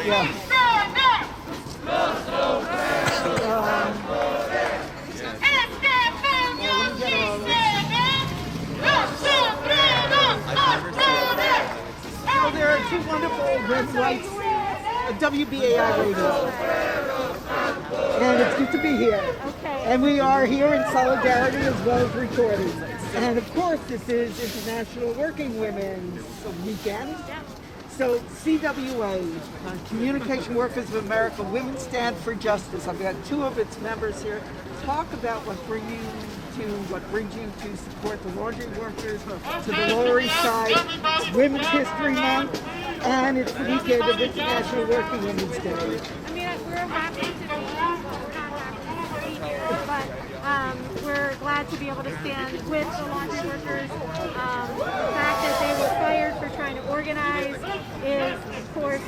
Yeah. There are two wonderful websites, WBAI Radio, and it's good to be here. Okay. And we are here in solidarity as well as recording. And of course, this is International Working Women's Weekend. So CWA, Communication Workers of America, Women Stand for Justice. I've got two of its members here. Talk about what brings you to support the laundry workers to the Lower East Side. It's Women's History Month, and it's the weekend of International Working Women's Day. I mean, we're happy to be here, but we're glad to be able to stand with the laundry workers. The fact that they were fired for trying to organize is, of course,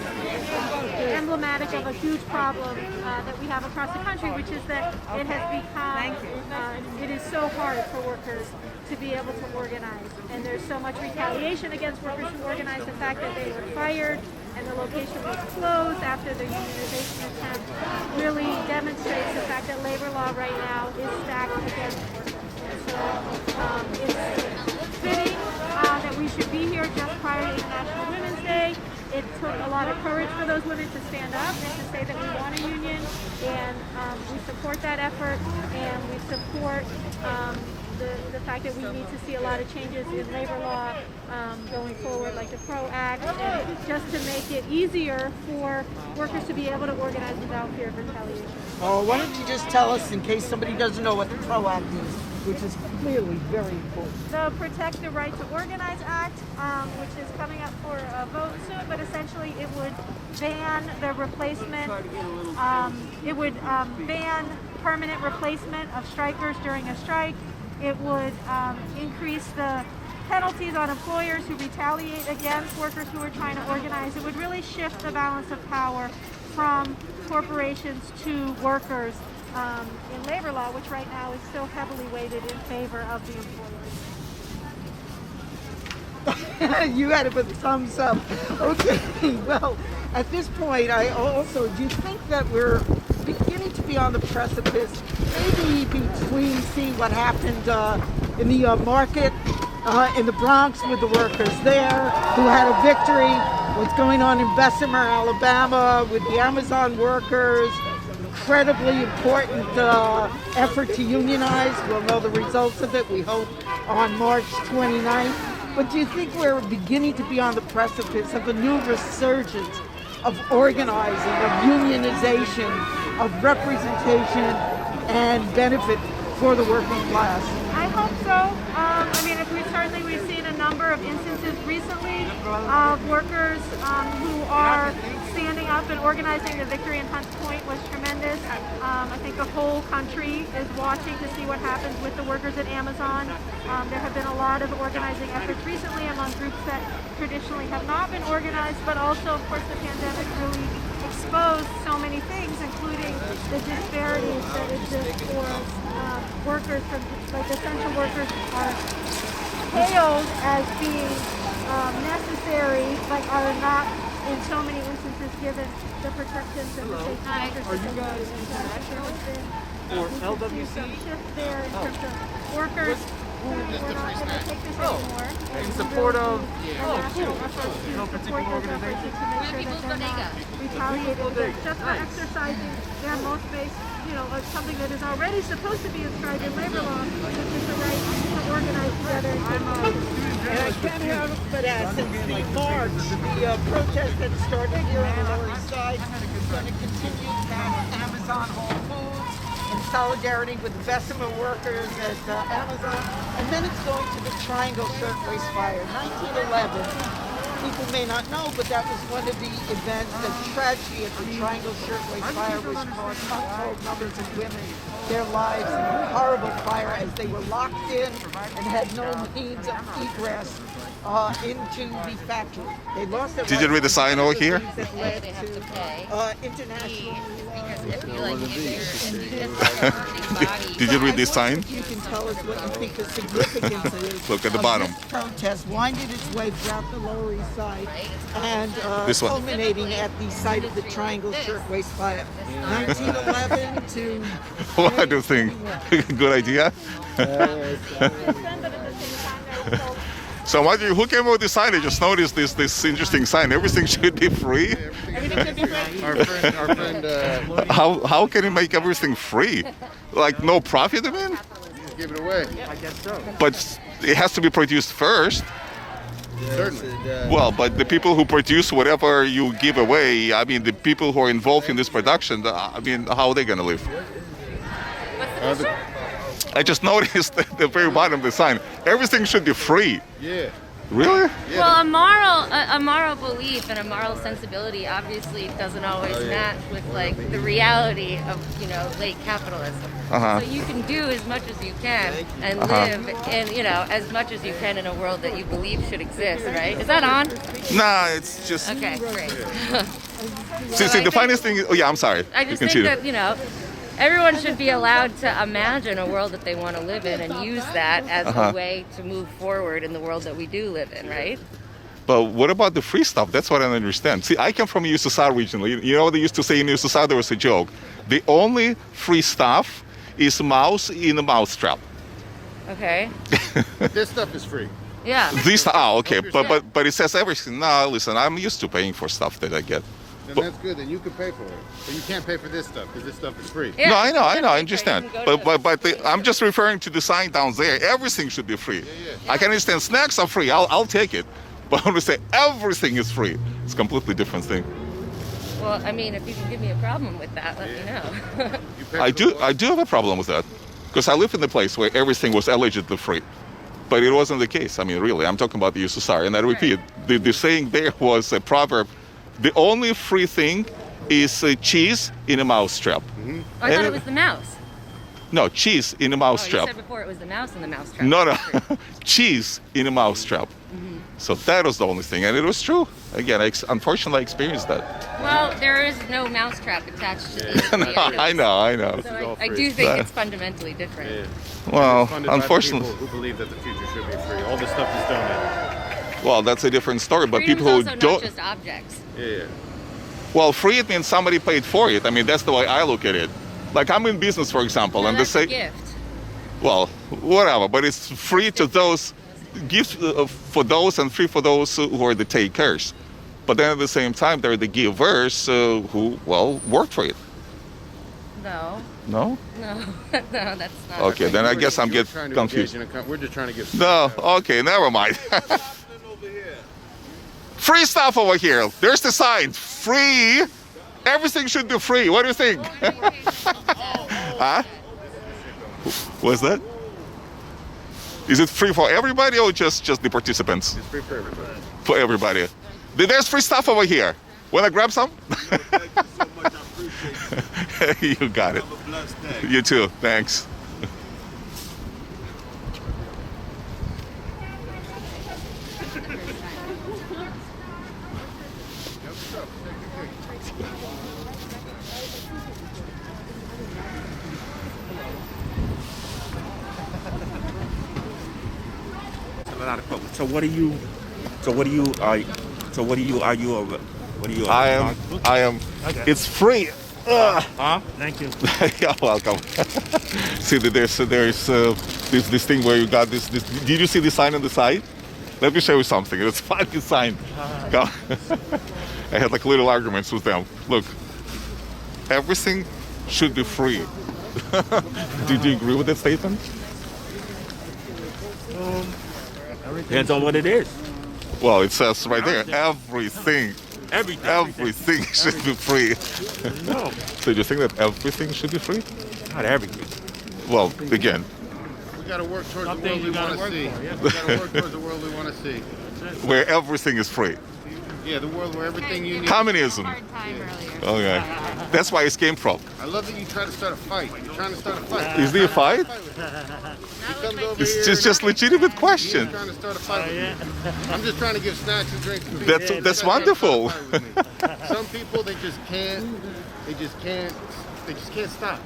emblematic of a huge problem that we have across the country, which is that it has become, it is so hard for workers to be able to organize. And there's so much retaliation against workers who organize. The fact that they were fired and the location was closed after the unionization attempt really demonstrates the fact that labor law right now is stacked against workers. And so it's fitting that we should be here just prior to International Women's Day. It took a lot of courage for those women to stand up and to say that we want a union, and we support that effort, and we support the fact that we need to see a lot of changes in labor law going forward, like the PRO Act, and just to make it easier for workers to be able to organize without fear of retaliation. Oh, why don't you just tell us, in case somebody doesn't know what the PRO Act is, which is clearly very important. The Protect the Right to Organize Act, which is coming up for a vote soon, but essentially it would ban the replacement, it would ban permanent replacement of strikers during a strike. It would increase the penalties on employers who retaliate against workers who are trying to organize. It would really shift the balance of power from corporations to workers in labor law, which right now is so heavily weighted in favor of the employers. You had it with a thumbs up. Okay, well, at this point, do you think that we're beginning to be on the precipice, maybe between seeing what happened in the market in the Bronx with the workers there who had a victory, what's going on in Bessemer, Alabama with the Amazon workers, incredibly important effort to unionize. We'll know the results of it, we hope, on March 29th. But do you think we're beginning to be on the precipice of a new resurgence of organizing, of unionization, of representation and benefit for the working class? I hope so. I mean, we've seen a number of instances recently of workers who are standing up and organizing. The victory in Hunts Point was tremendous. I think the whole country is watching to see what happens with the workers at Amazon. There have been a lot of organizing efforts recently among groups that traditionally have not been organized, but also, of course, the pandemic really exposed so many things, including the disparities that exist for workers, like essential workers are hailed as being necessary, but are not in so many instances given the protections and the safety measures. Are you guys international or LWC? Shift there in terms of workers. We're not going to take this anymore. In support of national effort to support those efforts and to make sure that they're not retaliated against just for exercising their most basic, something that is already supposed to be inscribed in labor law, which is the right to organize together. And I can't help but ask, since the March, the protest that started here on the Lower East Side is going to continue past Amazon Whole Foods in solidarity with the Bessemer workers at Amazon, and then it's going to the Triangle Shirtwaist Fire. 1911, people may not know, but that was one of the events, the tragedy at the Triangle Shirtwaist Fire, which cost untold numbers of women their lives in a horrible fire as they were locked in and had no means of egress into the factory. They lost their Did you read the sign over here? that led to international Did you read this sign? You can tell us what you think the significance is. Look at the of bottom. This protest winded its way throughout the Lower East Side and This one. culminating at the site of the Triangle Shirtwaist Fire. 1911 to... What do you think? Good idea? So who came up with this sign? I just noticed this interesting sign. Everything should be free. Our friend, How can you make everything free? Like no profit, I mean? give it away. I guess so. But it has to be produced first. Certainly. Well, but the people who produce whatever you give away, I mean, the people who are involved in this production, I mean, how are they going to live? I just noticed at the very bottom of the sign, everything should be free. Yeah. Really? Well, a moral belief and a moral sensibility obviously doesn't always match with like the reality of late capitalism. Uh-huh. So you can do as much as you can and live in as much as you can in a world that you believe should exist, right? Is that on? Nah, it's just... Okay, great. See, the funniest thing is... Oh, yeah, I'm sorry. I You just think continue. that everyone should be allowed to imagine a world that they want to live in and use that as a way to move forward in the world that we do live in, right? But what about the free stuff? That's what I don't understand. See, I come from USSR regionally. You know what they used to say in USSR? There was a joke. The only free stuff is mouse in a mousetrap. Okay. This stuff is free. Yeah. Okay. But it says everything. No, listen, I'm used to paying for stuff that I get. Then But- that's good. Then you can pay for it. But you can't pay for this stuff because this stuff is free. Yeah, No, I know, definitely I understand. you can go to But I'm just referring to the sign down there. Everything should be free. I can understand snacks are free. I'll take it. But when we say everything is free, it's a completely different thing. Well, I mean, if you can give me a problem with that, let me know. You pay I for the do have a problem with that because I live in a place where everything was allegedly free, but it wasn't the case. I mean, really, I'm talking about the USSR, and I repeat, the saying there was a proverb: the only free thing is cheese in a mousetrap. Oh, I thought it was the mouse. No, cheese in a Oh, you mousetrap. said before it was the mouse in the mousetrap. No, cheese in a mousetrap. So that was the only thing, and it was true. Again, unfortunately, I experienced that. Well, there is no mousetrap attached to these No, I know. So I do think it's fundamentally different. Well, funded by the unfortunately, people who believe that the future should be free. All this stuff is donated. well, that's a different story. But Freedom's people who also don't, not just objects. Yeah. well, free it means somebody paid for it. I mean, that's the way I look at it. Like I'm in business, for example, No, and they that's a say, gift. well, whatever, but it's free to those, gifts for those and free for those who are the takers. But then at the same time, there are the givers who, well, work for it. No, No? no, no, that's not. Okay, then I guess I'm You're getting trying to confused. engage in we're just trying to get. No, okay, never mind. Free stuff over here. There's the sign. Free. Everything should be free. What do you think? Huh? What's that? Is it free for everybody or just the participants? It's free for everybody. For everybody. There's free stuff over here. Wanna grab some? You got it. You too. Thanks. So what do you argue over? What do you? I am. Okay. It's free. Huh? Thank you. You're welcome. See, there's this thing where you got this. Did you see the sign on the side? Let me show you something. It's a funny sign. Come. I had like little arguments with them. Look, everything should be free. Do you agree with that statement? Depends on what it is. Well, it says right there, everything Everything. should be free. No, So do you think that everything should be free? not everything. Well, again, We got to work towards the Something world we you gotta want to work see. for, yeah. We got to work towards the world we want to see. where everything is free. Yeah, the world where everything you need. Communism. Hard time earlier. Okay. That's why it came from. I love that you try to start a fight. You're trying to start a fight. Is there a fight? He comes over It's here just legitimate and question. he's trying to start a fight with me. I'm just trying to give snacks and drinks to people. That's wonderful. Some people, they just can't stop.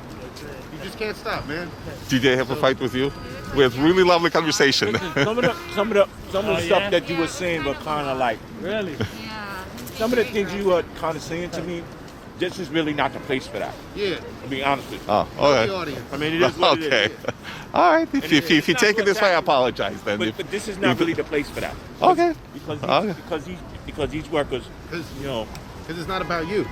You just can't stop, man. Did they have a fight with you? We had really lovely conversation. Some of the stuff that you were saying were kind of like, really? Yeah. Some of the things you were kind of saying to me, this is really not the place for that. Yeah. To be honest with you. Oh, The okay. audience. I mean, it is what it Okay. is. All right. If you it's not take it this way, I what apologize then. But this is not really the place for that. Okay. Because these workers, you know. Because it's not about you.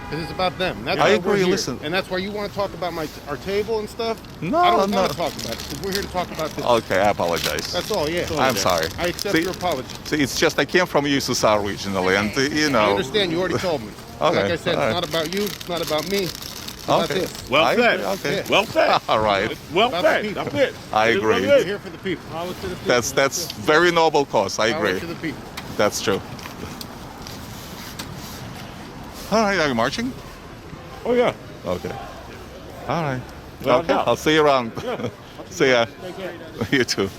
Because it's about them. That's I why agree, we're here. listen. And that's why you want to talk about our table and stuff. No, I don't no. want to talk about it. Because we're here to talk about this. Okay, I apologize. That's all, yeah. I'm sorry. I accept your apology. See, it's just I came from USSR originally, and you I know. understand. You already told me. Okay, Like I said, all right. it's not about you. It's not about me. It's about Okay. this. Well I said. agree, okay. Yeah. Well said. All right. Well About the said. people. That's it. I It is what agree. it We're is. here for the people. Power to the people. That's very noble cause. I Power agree. to the people. That's true. All right, are you marching? Oh, yeah. Okay. All right. Well Okay, done. I'll see you around. See ya. You too.